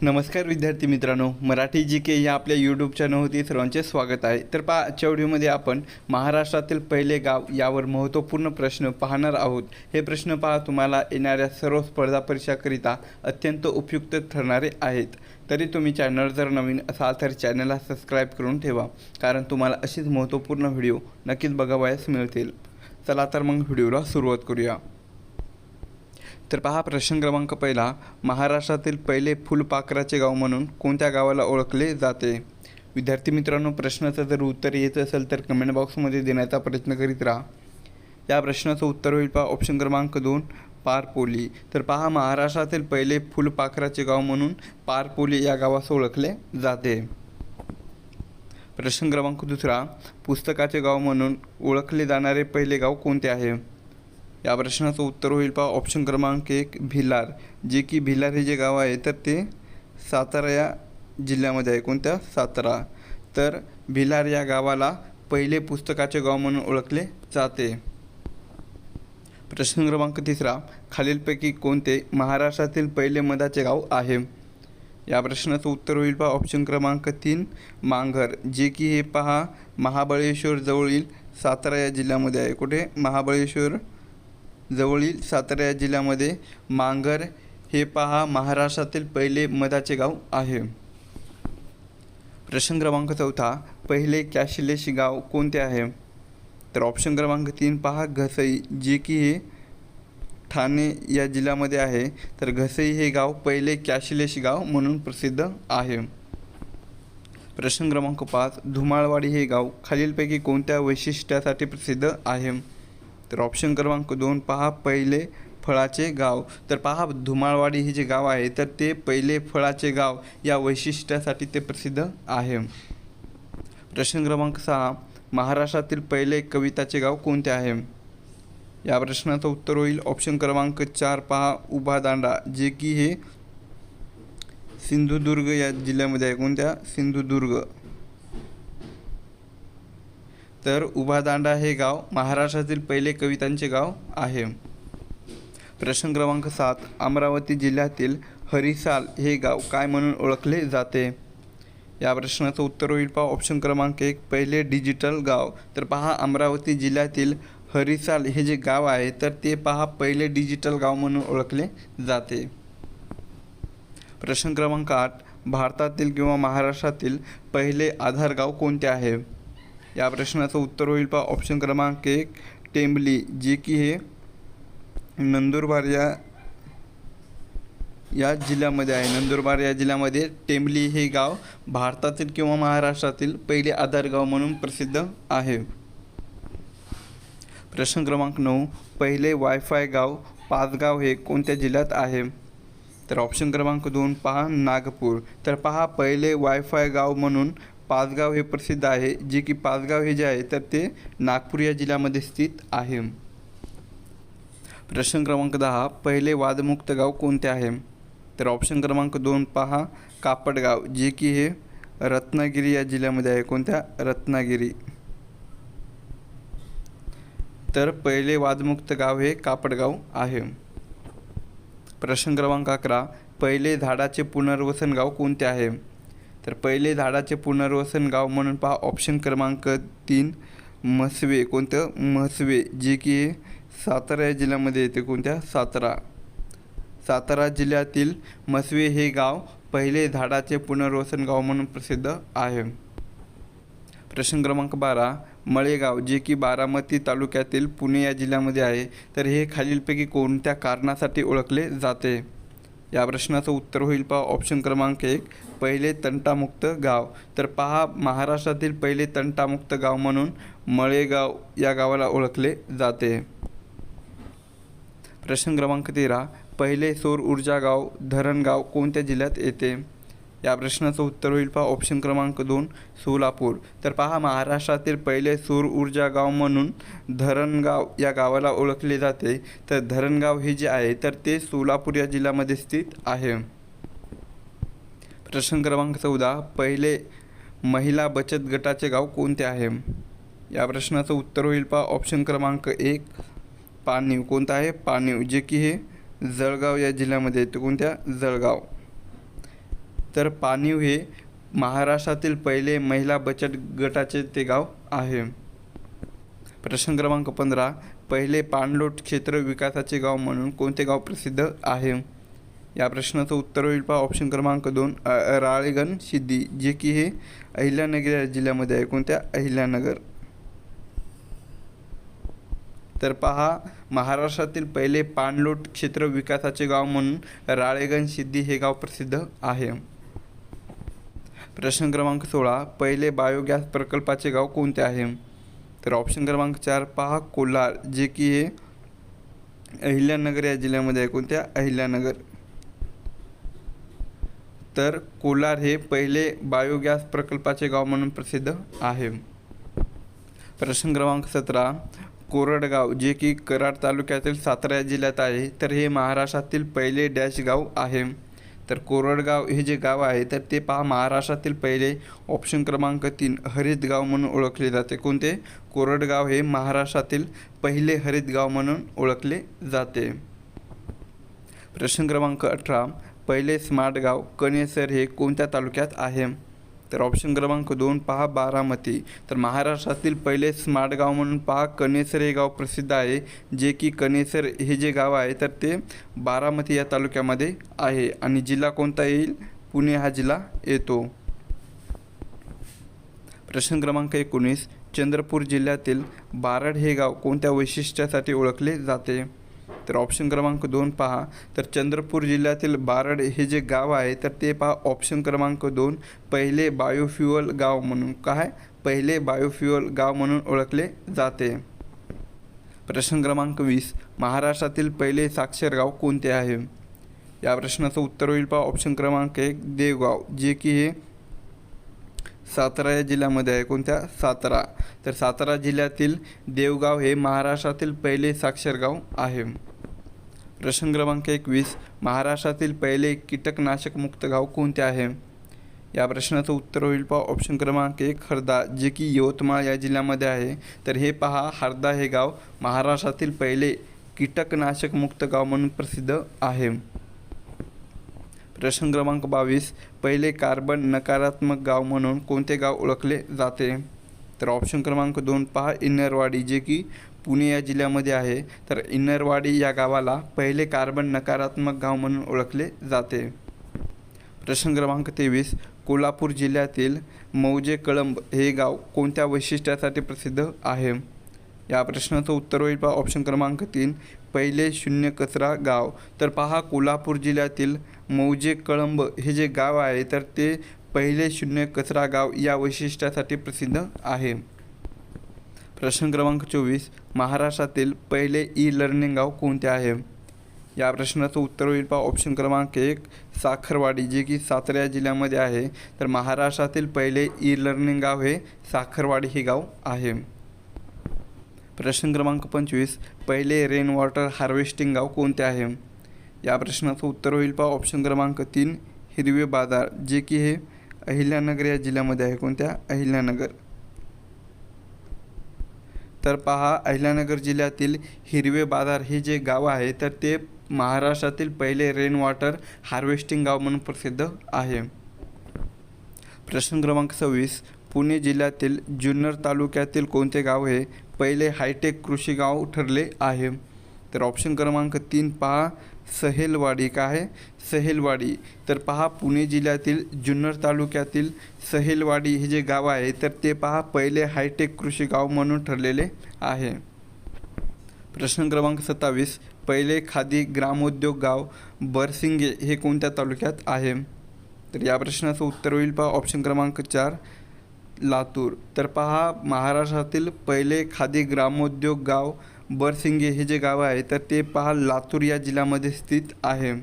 नमस्कार विद्यार्थी मित्रांनो, मराठी जी के या आपल्या यूट्यूब चॅनलवरती सर्वांचे स्वागत आहे। तर आजच्या व्हिडिओमध्ये आपण महाराष्ट्रातील पहिले गाव यावर महत्त्वपूर्ण प्रश्न पाहणार आहोत। हे प्रश्न तुम्हाला येणाऱ्या सर्व स्पर्धा परीक्षाकरिता अत्यंत उपयुक्त ठरणारे आहेत। तरी तुम्ही चॅनल जर नवीन असाल तर चॅनलला सबस्क्राईब करून ठेवा, कारण तुम्हाला अशीच महत्त्वपूर्ण व्हिडिओ नक्कीच बघावयास मिळतील। चला तर मग व्हिडिओला सुरुवात करूया। तर प्रश्न क्रमांक पहिला, महाराष्ट्रातील पहिले फुलपाखराचे गाव म्हणून कोणत्या गावाला ओळखले जाते? विद्यार्थी मित्रांनो, प्रश्नाचं जर उत्तर येत असेल तर कमेंट बॉक्समध्ये देण्याचा प्रयत्न करीत राहा। या प्रश्नाचं उत्तर होईल ऑप्शन क्रमांक 2 पारपोली। तर महाराष्ट्रातील पहिले फुलपाखराचे गाव म्हणून पारपोली या गावास ओळखले जाते। प्रश्न क्रमांक 2, पुस्तकाचे गाव म्हणून ओळखले जाणारे पहिले गाव कोणते आहे? या प्रश्नाचं उत्तर होईल ऑप्शन क्रमांक 1 भिलार, जे की भिलार हे जे गाव आहे तर ते सातारा या जिल्ह्यामध्ये आहे। कोणत्या? सातारा। तर भिलार या गावाला पहिले पुस्तकाचे गाव म्हणून ओळखले जाते। प्रश्न क्रमांक 3, खालीलपैकी कोणते महाराष्ट्रातील पहिले मधाचे गाव आहे? या प्रश्नाचं उत्तर होईल ऑप्शन क्रमांक 3 मांघर, जे की हे महाबळेश्वर जवळील सातारा या जिल्ह्यामध्ये आहे। कुठे? महाबळेश्वर जवळील सातारा या जिल्ह्यामध्ये मांघर हे महाराष्ट्रातील पहिले मधाचे गाव आहे। प्रश्न क्रमांक 4, पहिले कॅशलेस गाव कोणते आहे? तर ऑप्शन क्रमांक 3 घसई, जे की हे ठाणे या जिल्ह्यामध्ये आहे। तर घसई हे गाव पहिले कॅशलेस गाव म्हणून प्रसिद्ध आहे। प्रश्न क्रमांक 5, धुमाळवाडी हे गाव खालीलपैकी कोणत्या वैशिष्ट्यासाठी प्रसिद्ध आहे? तर ऑप्शन क्रमांक 2 पहिले फळाचे गाव। तर धुमाळवाडी हे जे गाव आहे तर ते पहिले फळाचे गाव या वैशिष्ट्यासाठी ते प्रसिद्ध आहे। प्रश्न क्रमांक 6, महाराष्ट्रातील पहिले कविताचे गाव कोणते आहे? या प्रश्नाचं उत्तर होईल ऑप्शन क्रमांक 4 उभादांडा, जे की हे सिंधुदुर्ग या जिल्ह्यामध्ये आहे। कोणत्या? सिंधुदुर्ग। तर उभादांडा हे गाव महाराष्ट्रातील पहिले कवितांचे गाव आहे। प्रश्न क्रमांक 7, अमरावती जिल्ह्यातील हरिसाल हे गाव काय म्हणून ओळखले जाते? या प्रश्नाचं उत्तर होईल ऑप्शन क्रमांक 1 पहिले डिजिटल गाव। तर अमरावती जिल्ह्यातील हरिसाल हे जे गाव आहे तर ते पहिले डिजिटल गाव म्हणून ओळखले जाते। प्रश्न क्रमांक 8, भारतातील किंवा महाराष्ट्रातील पहिले आधार गाव कोणते आहे? या प्रश्नाचं उत्तर होईल ऑप्शन क्रमांक 1 टेंबली, जे की हे नंदुरबार या जिल्ह्यामध्ये आहे। नंदुरबार या जिल्ह्यामध्ये टेंबली हे गाव भारतातील किंवा महाराष्ट्रातील पहिले आधार गाव म्हणून प्रसिद्ध आहे। प्रश्न क्रमांक 9, पहिले वायफाय गाव पाचगाव हे कोणत्या जिल्ह्यात आहे? तर ऑप्शन क्रमांक 2 नागपूर। तर पहिले वायफाय गाव म्हणून पाचगाव हे प्रसिद्ध आहे, जे की पाचगाव हे जे आहे तर ते नागपूर या जिल्ह्यामध्ये स्थित आहे। प्रश्न क्रमांक 10, पहिले वादमुक्त गाव कोणते आहे? तर ऑप्शन क्रमांक 2 कापडगाव, जे की हे रत्नागिरी या जिल्ह्यामध्ये आहे। कोणत्या? रत्नागिरी। तर पहिले वादमुक्त गाव हे कापडगाव आहे। प्रश्न क्रमांक 11, पहिले झाडाचे पुनर्वसन गाव कोणते आहे? तर पहिले झाडाचे पुनर्वसन गाव म्हणून ऑप्शन क्रमांक 3 म्हसवे। कोणतं? म्हसवे, जे की सातारा या जिल्ह्यामध्ये येते। कोणत्या? सातारा जिल्ह्यातील म्हसवे हे गाव पहिले झाडाचे पुनर्वसन गाव म्हणून प्रसिद्ध आहे। प्रश्न क्रमांक 12, मळेगाव, जे की बारामती तालुक्यातील पुणे या जिल्ह्यामध्ये आहे। तर हे खालीलपैकी कोणत्या कारणासाठी ओळखले जाते? या प्रश्नाचं उत्तर होईल ऑप्शन क्रमांक 1 पहिले तंटामुक्त गाव। तर महाराष्ट्रातील पहिले तंटामुक्त गाव म्हणून मळेगाव या गावाला ओळखले जाते। प्रश्न क्रमांक 13, पहिले सौर ऊर्जा गाव धरणगाव कोणत्या जिल्ह्यात येते? या प्रश्नाचं उत्तर होईल ऑप्शन क्रमांक 2 सोलापूर। तर महाराष्ट्रातील पहिले सौर ऊर्जा गाव म्हणून धरणगाव या गावाला ओळखले जाते। तर धरणगाव हे जे आहे तर ते सोलापूर या जिल्ह्यामध्ये स्थित आहे। प्रश्न क्रमांक 14, पहिले महिला बचत गटाचे गाव कोणते आहे? या प्रश्नाचं उत्तर होईल ऑप्शन क्रमांक 1 पाणीव। कोणतं आहे? पाणीव, जे की हे जळगाव या जिल्ह्यामध्ये येते। कोणत्या? जळगाव। तर पाणीव हे महाराष्ट्रातील पहिले महिला बचत गटाचे ते गाव आहे. प्रश्न क्रमांक 15, पहिले पाणलोट क्षेत्र विकासाचे गाव म्हणून कोणते गाव प्रसिद्ध आहे? या प्रश्नाचं उत्तर होईल पहा ऑप्शन क्रमांक 2 राळेगण सिद्धी, जे की हे अहिल्यानगर या जिल्ह्यामध्ये आहे. कोणत्या? अहिल्यानगर. तर पहा, महाराष्ट्रातील पहिले पाणलोट क्षेत्र विकासाचे गाव म्हणून राळेगण सिद्धी हे गाव प्रसिद्ध आहे. प्रश्न क्रमांक 16, पहिले बायोगॅस प्रकल्पाचे गाव कोणते आहे? तर ऑप्शन क्रमांक 4 पहा कोलार, जे की हे अहिल्यानगर या जिल्ह्यामध्ये आहे. कोणत्या? अहिल्यानगर. तर कोलार हे पहिले बायोगॅस प्रकल्पाचे गाव म्हणून प्रसिद्ध आहे. प्रश्न क्रमांक 17, कोरडगाव, जे की कराड तालुक्यातील सातारा जिल्ह्यात आहे, तर हे महाराष्ट्रातील पहिले डॅश गाव आहे. तर कोरडगाव हे जे गाव आहे तर ते पहा महाराष्ट्रातील पहिले ऑप्शन क्रमांक 3 हरित गाव म्हणून ओळखले जाते. कोणते? कोरडगाव हे महाराष्ट्रातील पहिले हरित गाव म्हणून ओळखले जाते. प्रश्न क्रमांक 18, पहिले स्मार्ट गाव कणेसर हे कोणत्या तालुक्यात आहे? तर ऑप्शन क्रमांक 2 पहा बारामती. तर महाराष्ट्रातील पहिले स्मार्ट गाव म्हणून पहा कणेसर हे गाव प्रसिद्ध आहे, जे की कणेसर हे जे गाव आहे तर ते बारामती या तालुक्यामध्ये आहे. आणि जिल्हा कोणता येईल? पुणे हा जिल्हा येतो. प्रश्न क्रमांक 19, चंद्रपूर जिल्ह्यातील बारड हे गाव कोणत्या वैशिष्ट्यासाठी ओळखले जाते? तर ऑप्शन क्रमांक 2 पहा, तर चंद्रपूर जिल्ह्यातील बारड हे जे गाव आहे तर ते पहा ऑप्शन क्रमांक 2 पहिले बायोफ्युअल गाव म्हणून काय? पहिले बायोफ्युअल गाव म्हणून ओळखले जाते. प्रश्न क्रमांक 20, महाराष्ट्रातील पहिले साक्षर गाव कोणते आहे? या प्रश्नाचं उत्तर होईल पहा ऑप्शन क्रमांक 1 देवगाव, जे की हे सातारा या जिल्ह्यामध्ये आहे. कोणत्या? सातारा. तर सातारा जिल्ह्यातील देवगाव हे महाराष्ट्रातील पहिले साक्षर गाव आहे. प्रश्न क्रमांक 21, महाराष्ट्रातील पहिले कीटकनाशक मुक्त गाव कोणते आहे? या प्रश्नाचं उत्तर होईल पहा ऑप्शन क्रमांक 1 हरदा, जे की यवतमाळ या जिल्ह्यामध्ये आहे. तर हे पहा हरदा हे गाव महाराष्ट्रातील पहिले कीटकनाशक मुक्त गाव म्हणून प्रसिद्ध आहे. प्रश्न क्रमांक 22, पहिले कार्बन नकारात्मक गाव म्हणून कोणते गाव ओळखले जाते? तर ऑप्शन क्रमांक 2 पहा इन्नरवाडी, जे की पुणे या जिल्ह्यामध्ये आहे. तर इन्नरवाडी या गावाला पहिले कार्बन नकारात्मक गाव म्हणून ओळखले जाते. प्रश्न क्रमांक 23, कोल्हापूर जिल्ह्यातील मौजे कळंब हे गाव कोणत्या वैशिष्ट्यासाठी प्रसिद्ध आहे? या प्रश्नाचं उत्तर होईल पहा ऑप्शन क्रमांक 3 पहिले शून्य कचरा गाव. तर पहा कोल्हापूर जिल्ह्यातील मौजे कळंब हे जे गाव आहे तर ते पहिले शून्य कचरा गाव या वैशिष्ट्यासाठी प्रसिद्ध आहे. प्रश्न क्रमांक 24, महाराष्ट्रातील पहिले ई लर्निंग गाव कोणते आहे? या प्रश्नाचं उत्तर होईल पहा ऑप्शन क्रमांक 1 साखरवाडी, जे की सातारा जिल्ह्यामध्ये आहे. तर महाराष्ट्रातील पहिले ई लर्निंग गाव हे साखरवाडी हे गाव आहे. प्रश्न क्रमांक 25, पहिले रेन वॉटर हार्वेस्टिंग गाव कोणते आहे? या प्रश्नाचं उत्तर होईल पहा ऑप्शन क्रमांक 3 हिरवे बाजार, जे की हे अहिल्यानगर या जिल्ह्यामध्ये आहे. कोणत्या? अहिल्यानगर. तर पहा अहिल्यानगर जिल्ह्यातील हिरवे बाजार हे जे गाव आहे तर ते महाराष्ट्रातील पहिले रेन वॉटर हार्वेस्टिंग गाव म्हणून प्रसिद्ध आहे. प्रश्न क्रमांक 26, पुणे जिल्ह्यातील जुन्नर तालुक्यातील कोणते गाव हे पहिले हायटेक कृषी गाव ठरले आहे? तर ऑप्शन क्रमांक 3 पहा सहेलवाडी. काय आहे? सहेलवाडी. तर पहा पुणे जिल्ह्यातील जुन्नर तालुक्यातील सहेलवाडी हे जे गाव आहे तर ते पहा पहिले हायटेक कृषी गाव म्हणून ठरलेले आहे. प्रश्न क्रमांक 27, पहिले खादी ग्रामोद्योग गाव बरसिंगे हे कोणत्या तालुक्यात आहे? तर या प्रश्नाचं उत्तर होईल पहा ऑप्शन क्रमांक 4 लातूर. तर पहा महाराष्ट्रातील पहिले खादी ग्रामोद्योग गाव बरसिंगे हे जे गाव आहे तर ते पहा लातूर या जिल्ह्यामध्ये स्थित आहे.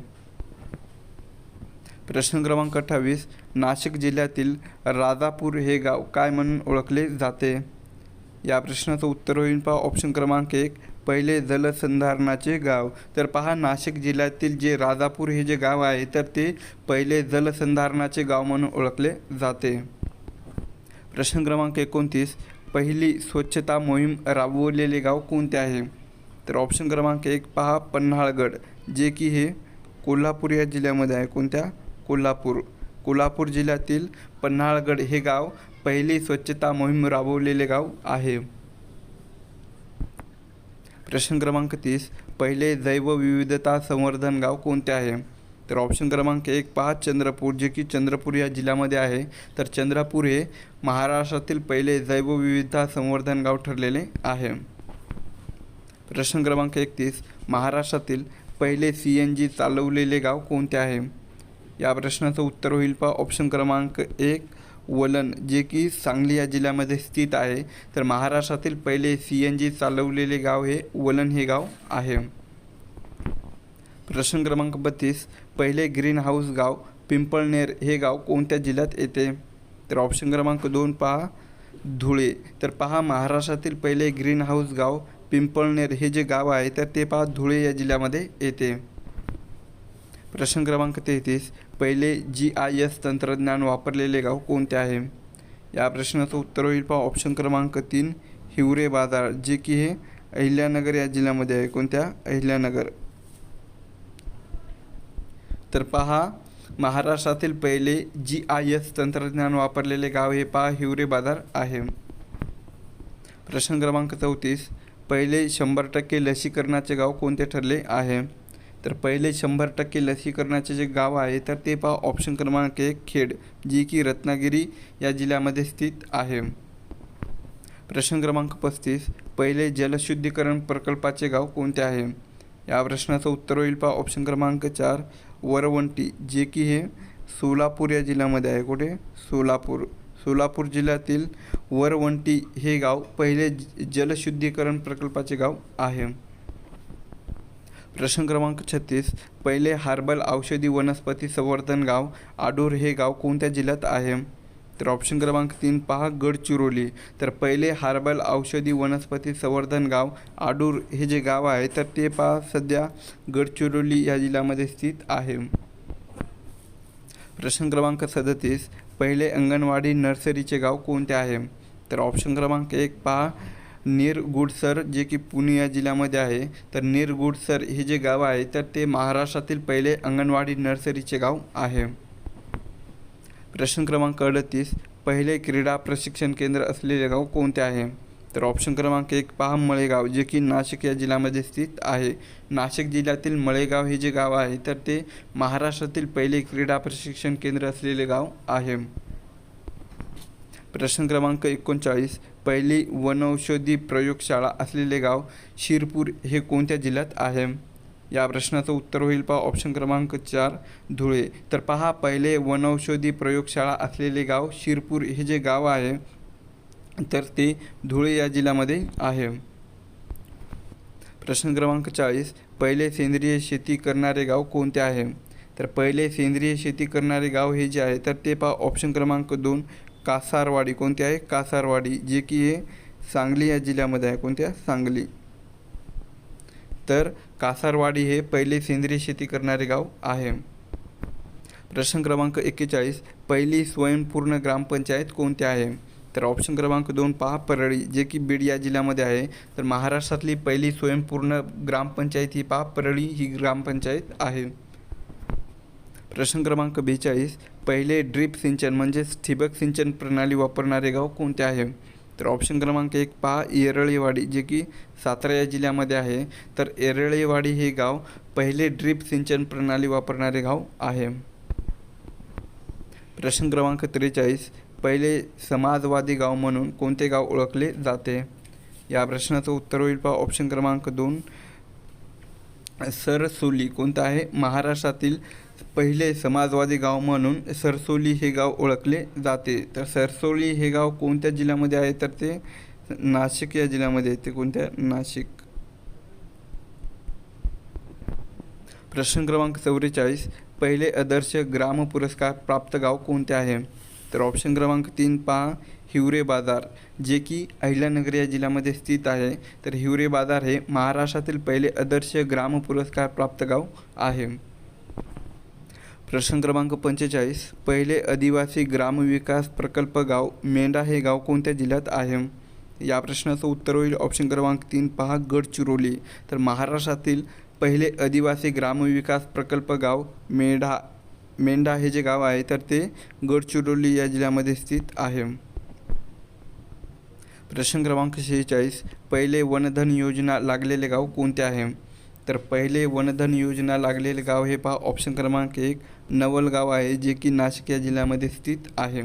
प्रश्न क्रमांक 28, नाशिक जिल्ह्यातील राजापूर हे गाव काय म्हणून ओळखले जाते? या प्रश्नाचं उत्तर होईल पहा ऑप्शन क्रमांक 1 पहिले जलसंधारणाचे गाव. तर पहा नाशिक जिल्ह्यातील जे राजापूर हे जे गाव आहे तर ते पहिले जलसंधारणाचे गाव म्हणून ओळखले जाते. प्रश्न क्रमांक 29, पहिली स्वच्छता मोहीम राबवलेले गाव कोणते आहे? तर ऑप्शन क्रमांक 1 पहा पन्हाळगड, जे की हे कोल्हापूर या जिल्ह्यामध्ये आहे. कोणत्या? कोल्हापूर. कोल्हापूर जिल्ह्यातील पन्हाळगड हे गाव पहिली स्वच्छता मोहीम राबवलेले गाव आहे. प्रश्न क्रमांक 30, पहिले जैवविविधता संवर्धन गाव कोणते आहे? तर ऑप्शन क्रमांक 1 पहा चंद्रपूर, जे की चंद्रपूर या जिल्ह्यामध्ये आहे. तर चंद्रपूर हे महाराष्ट्रातील पहिले जैवविविधता संवर्धन गाव ठरलेले आहे. प्रश्न क्रमांक 31, महाराष्ट्रातील पहिले CNG चालवलेले गाव कोणते आहे? या प्रश्नाचं उत्तर होईल पहा ऑप्शन क्रमांक 1 वलन, जे की सांगली या जिल्ह्यामध्ये स्थित आहे. तर महाराष्ट्रातील पहिले CNG चालवलेले गाव हे वलन हे गाव आहे. प्रश्न क्रमांक 32, पहिले ग्रीन हाऊस गाव पिंपळनेर हे गाव कोणत्या जिल्ह्यात येते? तर ऑप्शन क्रमांक 2 पहा धुळे. तर पहा महाराष्ट्रातील पहिले ग्रीन हाऊस गाव पिंपळनेर हे जे गाव आहे तर ते पहा धुळे या जिल्ह्यामध्ये येते. प्रश्न क्रमांक 33, पहिले GIS तंत्रज्ञान वापरलेले गाव कोणते आहे? या प्रश्नाचं उत्तर होईल पहा ऑप्शन क्रमांक 3 हिवरे बाजार, जे की हे अहिल्यानगर या जिल्ह्यामध्ये आहे. कोणत्या? अहिल्यानगर. तर पहा महाराष्ट्रातील पहिले GIS तंत्रज्ञान वापरलेले गाव हे पहा हिवरे बाजार आहे. प्रश्न क्रमांक 34, पहिले 100% लसीकरणाचे गाव कोणते ठरले आहे? तर पहिले 100% लसीकरणाचे जे गाव आहे तर ते पहा ऑप्शन क्रमांक 1 खेड, जी की रत्नागिरी या जिल्ह्यामध्ये स्थित आहे. प्रश्न क्रमांक 35, पहिले जलशुद्धीकरण प्रकल्पाचे गाव कोणते आहे? या प्रश्नाचं उत्तर होईल पहा ऑप्शन क्रमांक 4 वरवंटी, जे की हे सोलापूर या जिल्ह्यामध्ये आहे. कुठे? सोलापूर. सोलापूर जिल्ह्यातील वरवंटी हे गाव पहिले जलशुद्धीकरण प्रकल्पाचे गाव आहे. प्रश्न क्रमांक 36, पहिले हार्बल औषधी वनस्पती संवर्धन गाव आडूर हे गाव कोणत्या जिल्ह्यात आहे? तर ऑप्शन क्रमांक 3 पहा गडचिरोली. तर पहिले हार्बल औषधी वनस्पती संवर्धन गाव आडूर हे जे गाव आहे तर ते पहा सध्या गडचिरोली या जिल्ह्यामध्ये स्थित आहे. प्रश्न क्रमांक 37, पहिले अंगणवाडी नर्सरीचे गाव कोणते आहे? तर ऑप्शन क्रमांक 1 पहा निरगुडसर, जे की पुणे या जिल्ह्यामध्ये आहे. तर निरगुडसर हे जे गाव आहे तर ते महाराष्ट्रातील पहिले अंगणवाडी नर्सरीचे गाव आहे. प्रश्न क्रमांक 38, पहिले क्रीडा प्रशिक्षण केंद्र असलेले गाव कोणते आहे? तर ऑप्शन क्रमांक 1 पहा मळेगाव, जे की नाशिक या जिल्ह्यामध्ये स्थित आहे. नाशिक जिल्ह्यातील मळेगाव हे जे गाव आहे तर ते महाराष्ट्रातील पहिले क्रीडा प्रशिक्षण केंद्र असलेले गाव आहे. प्रश्न क्रमांक 39, पहिली वनौषधी प्रयोगशाळा असलेले गाव शिरपूर हे कोणत्या जिल्ह्यात आहे? या प्रश्नाचं उत्तर होईल पहा ऑप्शन क्रमांक 4 धुळे. तर पहा पहिले वनौषधी प्रयोगशाळा असलेले गाव शिरपूर हे जे गाव आहे तर ते धुळे या जिल्ह्यामध्ये आहे. प्रश्न क्रमांक 40, पहिले सेंद्रिय शेती करणारे गाव कोणते आहे? तर पहिले सेंद्रिय शेती करणारे गाव हे जे आहे तर ते पहा ऑप्शन क्रमांक 2 कासारवाडी. कोणते आहे? कासारवाडी, जे की हे सांगली या जिल्ह्यामध्ये आहे. कोणत्या? सांगली. तर कासारवाडी हे पहिले सेंद्रिय शेती करणारे गाव आहे. प्रश्न क्रमांक 41, पहिली स्वयंपूर्ण ग्रामपंचायत कोणती आहे? तर ऑप्शन क्रमांक 2 पहा परळी, जे की बीड या जिल्ह्यामध्ये आहे. तर महाराष्ट्रातली पहिली स्वयंपूर्ण ग्रामपंचायत ही पहा परळी ही ग्रामपंचायत आहे. प्रश्न क्रमांक 42, पहिले ड्रीप सिंचन म्हणजेच ठिबक सिंचन प्रणाली वापरणारे गाव कोणते आहे? तर ऑप्शन क्रमांक 1 पहा येरळेवाडी, जे की सातारा या जिल्ह्यामध्ये आहे. तर येरळेवाडी हे गाव पहिले ड्रीप सिंचन प्रणाली वापरणारे गाव आहे. प्रश्न क्रमांक 43, पहिले समाजवादी गाव म्हणून कोणते गाव ओळखले जाते? या प्रश्नाचं उत्तर होईल पहा ऑप्शन क्रमांक 2 सरसोली. कोणतं आहे? महाराष्ट्रातील पहिले समाजवादी गाव म्हणून सरसोली हे गाव ओळखले जाते. तर सरसोली हे गाव कोणत्या जिल्ह्यामध्ये आहे? तर ते नाशिक या जिल्ह्यामध्ये येते. कोणत्या? नाशिक. प्रश्न क्रमांक 44, पहिले आदर्श ग्राम पुरस्कार प्राप्त गाव कोणते आहे? तर ऑप्शन क्रमांक 3 पहा हिवरे बाजार, जे की अहिल्यानगर या जिल्ह्यामध्ये स्थित आहे. तर हिवरे बाजार हे महाराष्ट्रातील पहिले आदर्श ग्राम पुरस्कार प्राप्त गाव आहे. प्रश्न क्रमांक 45, पहिले आदिवासी ग्रामविकास प्रकल्प गाव मेंढा हे गाव कोणत्या जिल्ह्यात आहे? या प्रश्नाचं उत्तर होईल ऑप्शन क्रमांक 3 पहा गडचिरोली. तर महाराष्ट्रातील पहिले आदिवासी ग्रामविकास प्रकल्प गाव मेंढा मेंढा हे जे गाव आहे तर ते गडचिरोली या जिल्ह्यामध्ये स्थित आहे. प्रश्न क्रमांक 46, पहिले वनधन योजना लागलेले गाव कोणते आहे? तर पहिले वनधन योजना लागलेले गाव हे पहा ऑप्शन क्रमांक 1 नवलगाव आहे, जे की नाशिक या जिल्ह्यामध्ये स्थित आहे.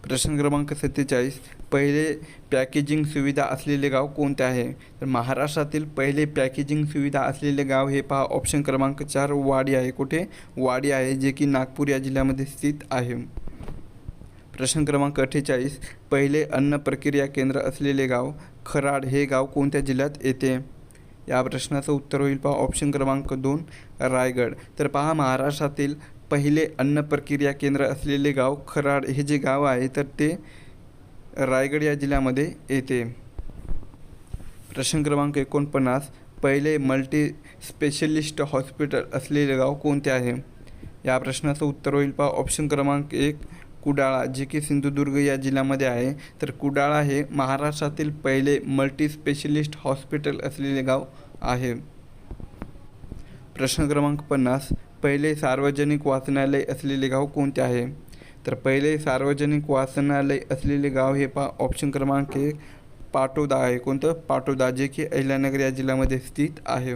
प्रश्न क्रमांक 47, पहिले पॅकेजिंग सुविधा असलेले गाव कोणते आहे? तर महाराष्ट्रातील पहिले पॅकेजिंग सुविधा असलेले गाव हे पहा ऑप्शन क्रमांक 4 वाडी आहे. कुठे? वाडी आहे, जे की नागपूर या जिल्ह्यामध्ये स्थित आहे. प्रश्न क्रमांक 48, पहिले अन्न प्रक्रिया केंद्र असलेले गाव खराड हे गाव कोणत्या जिल्ह्यात येते? या प्रश्नाचं उत्तर होईल पहा ऑप्शन क्रमांक 2 रायगड. तर पहा महाराष्ट्रातील पहिले अन्न प्रक्रिया केंद्र असलेले गाव खराड हे जे गाव आहे तर ते रायगड या जिल्ह्यामध्ये येते. प्रश्न क्रमांक 49, पहिले मल्टी स्पेशलिस्ट हॉस्पिटल असलेले गाव कोणते आहे? या प्रश्नाचं उत्तर होईल पहा ऑप्शन क्रमांक 1 कुडाळा, जे की सिंधुदुर्ग या जिल्ह्यामध्ये आहे. तर कुडाळा हे महाराष्ट्रातील पहिले मल्टी स्पेशलिस्ट हॉस्पिटल असलेले गाव आहे. प्रश्न क्रमांक 50, पहिले सार्वजनिक वाचनालय असलेले गाव कोणते आहे? तर पहिले सार्वजनिक वाचनालय असलेले गाव हे पहा ऑप्शन क्रमांक 1 पाटोदा आहे. कोणतं? पाटोदा, जे की अहिल्यानगर या जिल्ह्यामध्ये स्थित आहे.